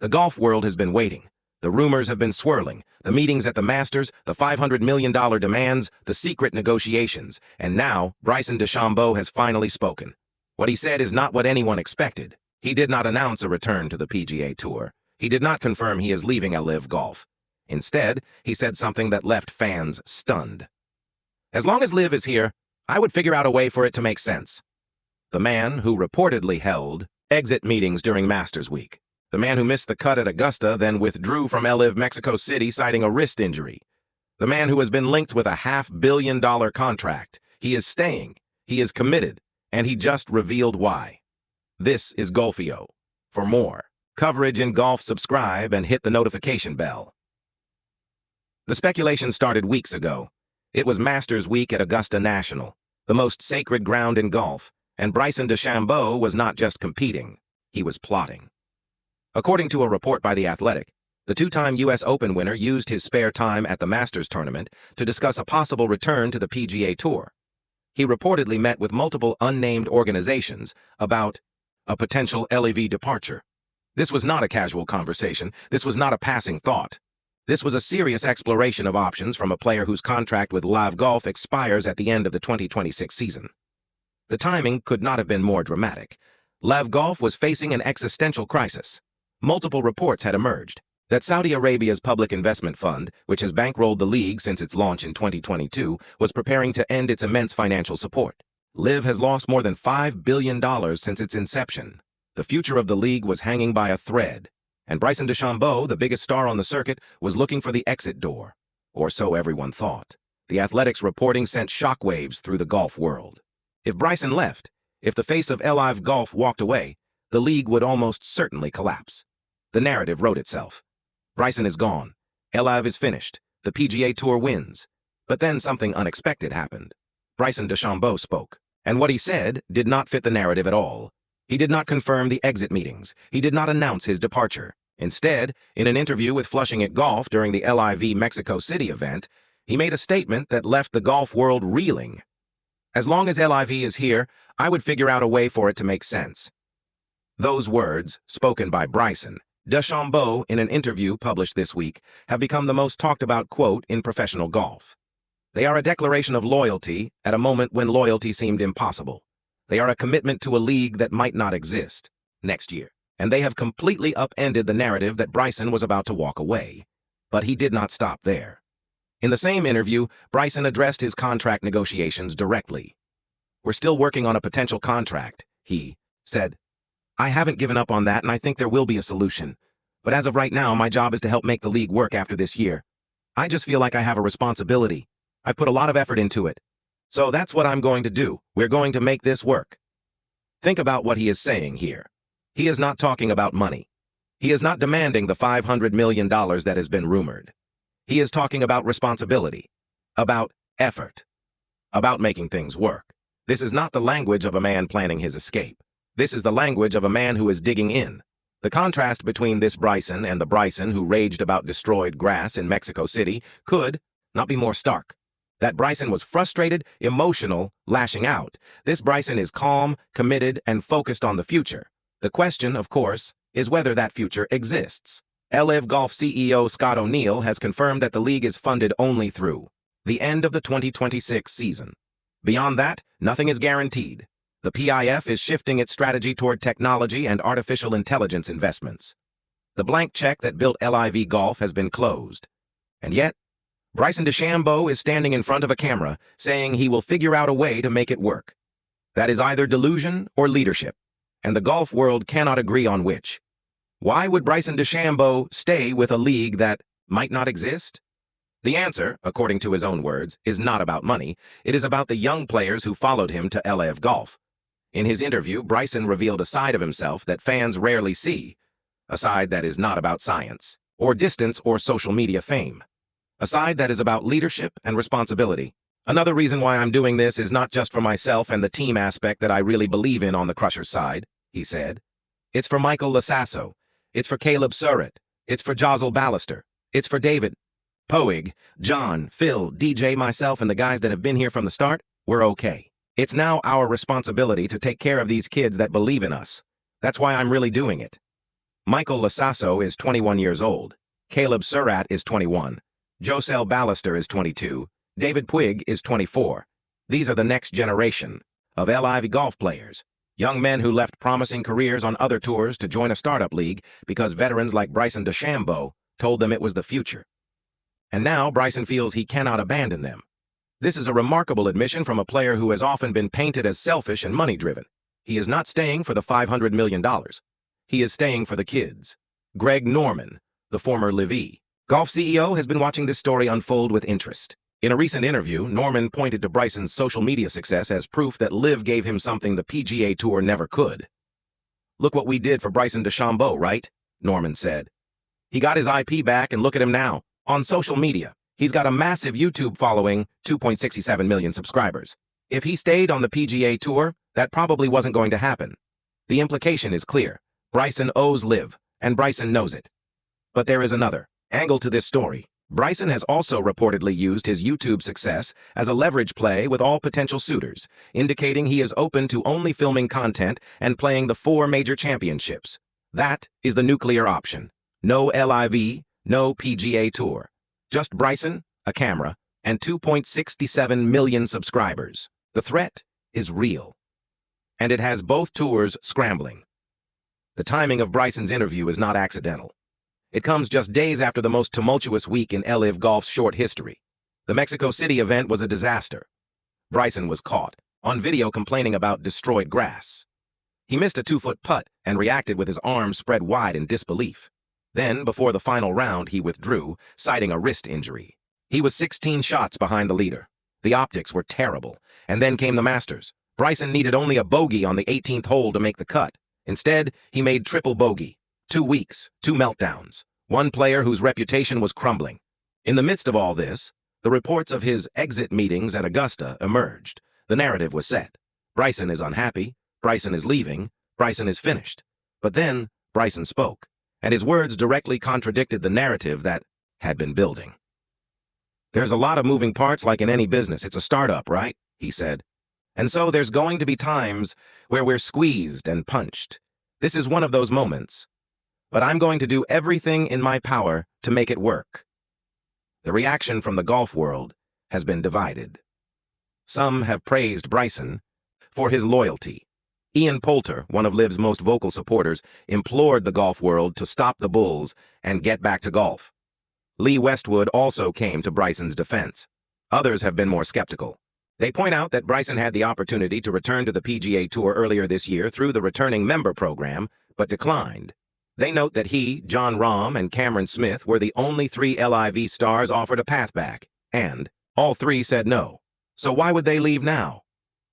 The golf world has been waiting. The rumors have been swirling, the meetings at the Masters, the $500 million demands, the secret negotiations, and now Bryson DeChambeau has finally spoken. What he said is not what anyone expected. He did not announce a return to the PGA Tour. He did not confirm he is leaving LIV Golf. Instead, he said something that left fans stunned. As long as LIV is here, I would figure out a way for it to make sense. The man who reportedly held exit meetings during Masters Week. The man who missed the cut at Augusta, then withdrew from LIV Mexico City citing a wrist injury. The man who has been linked with a $500 million contract. He is staying, he is committed, and he just revealed why. This is Golfio. For more coverage in golf, subscribe and hit the notification bell. The speculation started weeks ago. It was Masters Week at Augusta National, the most sacred ground in golf, and Bryson DeChambeau was not just competing, he was plotting. According to a report by The Athletic, the two-time U.S. Open winner used his spare time at the Masters tournament to discuss a possible return to the PGA Tour. He reportedly met with multiple unnamed organizations about a potential LIV departure. This was not a casual conversation. This was not a passing thought. This was a serious exploration of options from a player whose contract with LIV Golf expires at the end of the 2026 season. The timing could not have been more dramatic. LIV Golf was facing an existential crisis. Multiple reports had emerged that Saudi Arabia's public investment fund, which has bankrolled the league since its launch in 2022, was preparing to end its immense financial support. LIV has lost more than $5 billion since its inception. The future of the league was hanging by a thread, and Bryson DeChambeau, the biggest star on the circuit, was looking for the exit door. Or so everyone thought. The Athletic's reporting sent shockwaves through the golf world. If Bryson left, if the face of LIV Golf walked away, the league would almost certainly collapse. The narrative wrote itself. Bryson is gone. LIV is finished. The PGA Tour wins. But then something unexpected happened. Bryson DeChambeau spoke, and what he said did not fit the narrative at all. He did not confirm the exit meetings. He did not announce his departure. Instead, in an interview with Flushing at Golf during the LIV Mexico City event, he made a statement that left the golf world reeling. As long as LIV is here, I would figure out a way for it to make sense. Those words, spoken by Bryson DeChambeau in an interview published this week, have become the most talked about quote in professional golf. They are a declaration of loyalty at a moment when loyalty seemed impossible. They are a commitment to a league that might not exist next year, and they have completely upended the narrative that Bryson was about to walk away. But he did not stop there. In the same interview, Bryson addressed his contract negotiations directly. "We're still working on a potential contract," he said. "I haven't given up on that, and I think there will be a solution. But as of right now, my job is to help make the league work after this year. I just feel like I have a responsibility. I've put a lot of effort into it. So that's what I'm going to do. We're going to make this work." Think about what he is saying here. He is not talking about money. He is not demanding the $500 million that has been rumored. He is talking about responsibility, about effort, about making things work. This is not the language of a man planning his escape. This is the language of a man who is digging in. The contrast between this Bryson and the Bryson who raged about destroyed grass in Mexico City could not be more stark. That Bryson was frustrated, emotional, lashing out. This Bryson is calm, committed, and focused on the future. The question, of course, is whether that future exists. LIV Golf CEO Scott O'Neill has confirmed that the league is funded only through the end of the 2026 season. Beyond that, nothing is guaranteed. The PIF is shifting its strategy toward technology and artificial intelligence investments. The blank check that built LIV Golf has been closed. And yet, Bryson DeChambeau is standing in front of a camera saying he will figure out a way to make it work. That is either delusion or leadership, and the golf world cannot agree on which. Why would Bryson DeChambeau stay with a league that might not exist? The answer, according to his own words, is not about money. It is about the young players who followed him to LIV Golf. In his interview, Bryson revealed a side of himself that fans rarely see, a side that is not about science, or distance, or social media fame. A side that is about leadership and responsibility. Another reason why I'm doing this is not just for myself and the team aspect that I really believe in on the Crusher's side, he said. It's for Michael Lasasso. It's for Caleb Surratt. It's for Jozel Ballister. It's for David Poig, John, Phil, DJ, myself, and the guys that have been here from the start. We're okay. It's now our responsibility to take care of these kids that believe in us. That's why I'm really doing it. Michael Lasasso is 21 years old. Caleb Surratt is 21. Josel Ballister is 22. David Puig is 24. These are the next generation of LIV Golf players. Young men who left promising careers on other tours to join a startup league because veterans like Bryson DeChambeau told them it was the future. And now Bryson feels he cannot abandon them. This is a remarkable admission from a player who has often been painted as selfish and money-driven. He is not staying for the $500 million. He is staying for the kids. Greg Norman, the former LIV Golf CEO, has been watching this story unfold with interest. In a recent interview, Norman pointed to Bryson's social media success as proof that LIV gave him something the PGA Tour never could. "Look what we did for Bryson DeChambeau, right?" Norman said. "He got his IP back, and look at him now. On social media, he's got a massive YouTube following, 2.67 million subscribers. If he stayed on the PGA Tour, that probably wasn't going to happen. The implication is clear. Bryson owes LIV, and Bryson knows it. But there is another angle to this story. Bryson has also reportedly used his YouTube success as a leverage play with all potential suitors, indicating he is open to only filming content and playing the 4 major championships. That is the nuclear option. No LIV, no PGA Tour. Just Bryson, a camera, and 2.67 million subscribers. The threat is real. And it has both tours scrambling. The timing of Bryson's interview is not accidental. It comes just days after the most tumultuous week in LIV Golf's short history. The Mexico City event was a disaster. Bryson was caught on video complaining about destroyed grass. He missed a 2-foot putt and reacted with his arms spread wide in disbelief. Then, before the final round, he withdrew, citing a wrist injury. He was 16 shots behind the leader. The optics were terrible. And then came the Masters. Bryson needed only a bogey on the 18th hole to make the cut. Instead, he made triple bogey. 2 weeks, 2 meltdowns. One player whose reputation was crumbling. In the midst of all this, the reports of his exit meetings at Augusta emerged. The narrative was set. Bryson is unhappy. Bryson is leaving. Bryson is finished. But then, Bryson spoke, and his words directly contradicted the narrative that had been building. "There's a lot of moving parts like in any business. It's a startup, right?" he said. "And so there's going to be times where we're squeezed and punched. This is one of those moments. But I'm going to do everything in my power to make it work." The reaction from the golf world has been divided. Some have praised Bryson for his loyalty. Ian Poulter, one of LIV's most vocal supporters, implored the golf world to stop the bulls and get back to golf. Lee Westwood also came to Bryson's defense. Others have been more skeptical. They point out that Bryson had the opportunity to return to the PGA Tour earlier this year through the returning member program, but declined. They note that he, Jon Rahm, and Cameron Smith were the only 3 LIV stars offered a path back, and all 3 said no. So why would they leave now?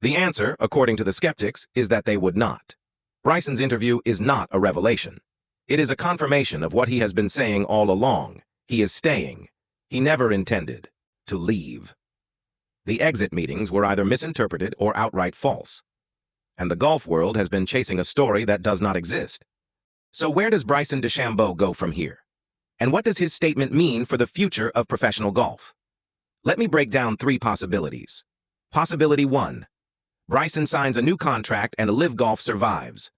The answer, according to the skeptics, is that they would not. Bryson's interview is not a revelation. It is a confirmation of what he has been saying all along. He is staying. He never intended to leave. The exit meetings were either misinterpreted or outright false. And the golf world has been chasing a story that does not exist. So where does Bryson DeChambeau go from here? And what does his statement mean for the future of professional golf? Let me break down 3 possibilities. Possibility 1. Bryson signs a new contract and LIV Golf survives.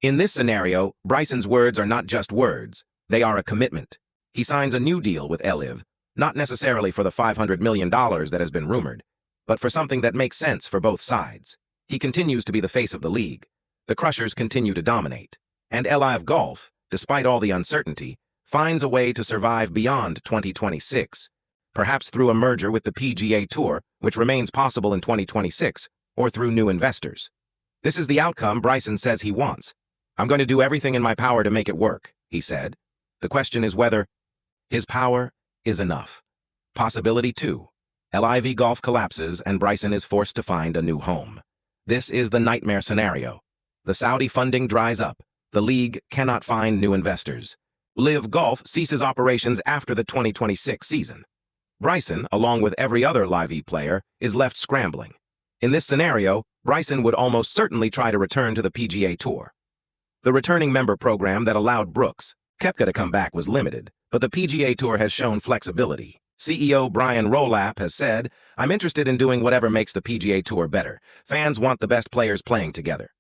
In this scenario, Bryson's words are not just words. They are a commitment. He signs a new deal with LIV, not necessarily for the $500 million that has been rumored, but for something that makes sense for both sides. He continues to be the face of the league. The Crushers continue to dominate. And LIV Golf, despite all the uncertainty, finds a way to survive beyond 2026, perhaps through a merger with the PGA Tour, which remains possible in 2026, or through new investors. This is the outcome Bryson says he wants. "I'm going to do everything in my power to make it work," he said. The question is whether his power is enough. Possibility 2. LIV Golf collapses and Bryson is forced to find a new home. This is the nightmare scenario. The Saudi funding dries up. The league cannot find new investors. LIV Golf ceases operations after the 2026 season. Bryson, along with every other LIV player, is left scrambling. In this scenario, Bryson would almost certainly try to return to the PGA Tour. The returning member program that allowed Brooks, Koepka to come back was limited, but the PGA Tour has shown flexibility. CEO Brian Rolapp has said, "I'm interested in doing whatever makes the PGA Tour better. Fans want the best players playing together."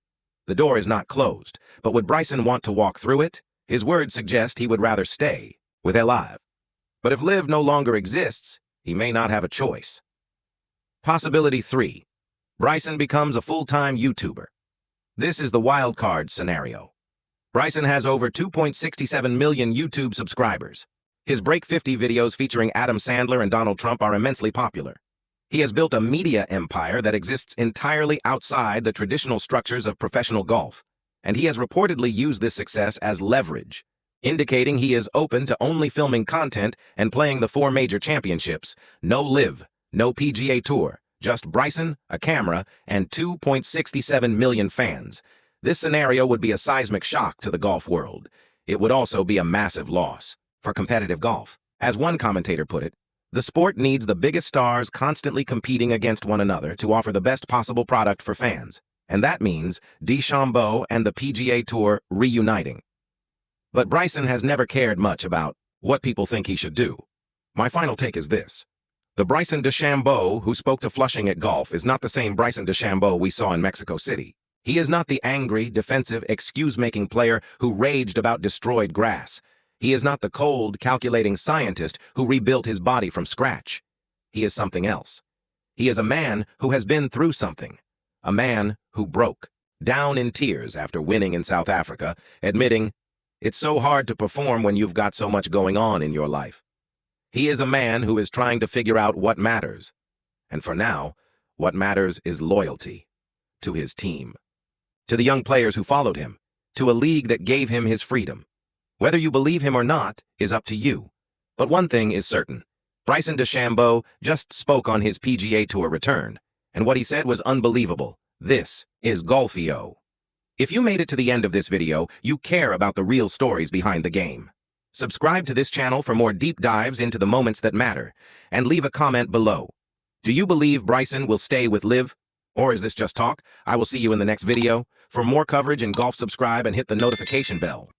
The door is not closed, but would Bryson want to walk through it? His words suggest he would rather stay with LIV. But if LIV no longer exists, he may not have a choice. Possibility 3. Bryson becomes a full-time YouTuber. This is the wild card scenario. Bryson has over 2.67 million YouTube subscribers. His Break 50 videos featuring Adam Sandler and Donald Trump are immensely popular. He has built a media empire that exists entirely outside the traditional structures of professional golf, and he has reportedly used this success as leverage, indicating he is open to only filming content and playing the 4 major championships. No LIV, no PGA Tour, just Bryson, a camera, and 2.67 million fans. This scenario would be a seismic shock to the golf world. It would also be a massive loss for competitive golf. As one commentator put it, the sport needs the biggest stars constantly competing against one another to offer the best possible product for fans. And that means DeChambeau and the PGA Tour reuniting. But Bryson has never cared much about what people think he should do. My final take is this. The Bryson DeChambeau who spoke to Flushing at Golf is not the same Bryson DeChambeau we saw in Mexico City. He is not the angry, defensive, excuse-making player who raged about destroyed grass. He is not the cold, calculating scientist who rebuilt his body from scratch. He is something else. He is a man who has been through something. A man who broke down in tears after winning in South Africa, admitting, "It's so hard to perform when you've got so much going on in your life." He is a man who is trying to figure out what matters. And for now, what matters is loyalty to his team, to the young players who followed him, to a league that gave him his freedom. Whether you believe him or not is up to you. But one thing is certain. Bryson DeChambeau just spoke on his PGA Tour return, and what he said was unbelievable. This is Golfio. If you made it to the end of this video, you care about the real stories behind the game. Subscribe to this channel for more deep dives into the moments that matter, and leave a comment below. Do you believe Bryson will stay with LIV? Or is this just talk? I will see you in the next video. For more coverage in golf, subscribe and hit the notification bell.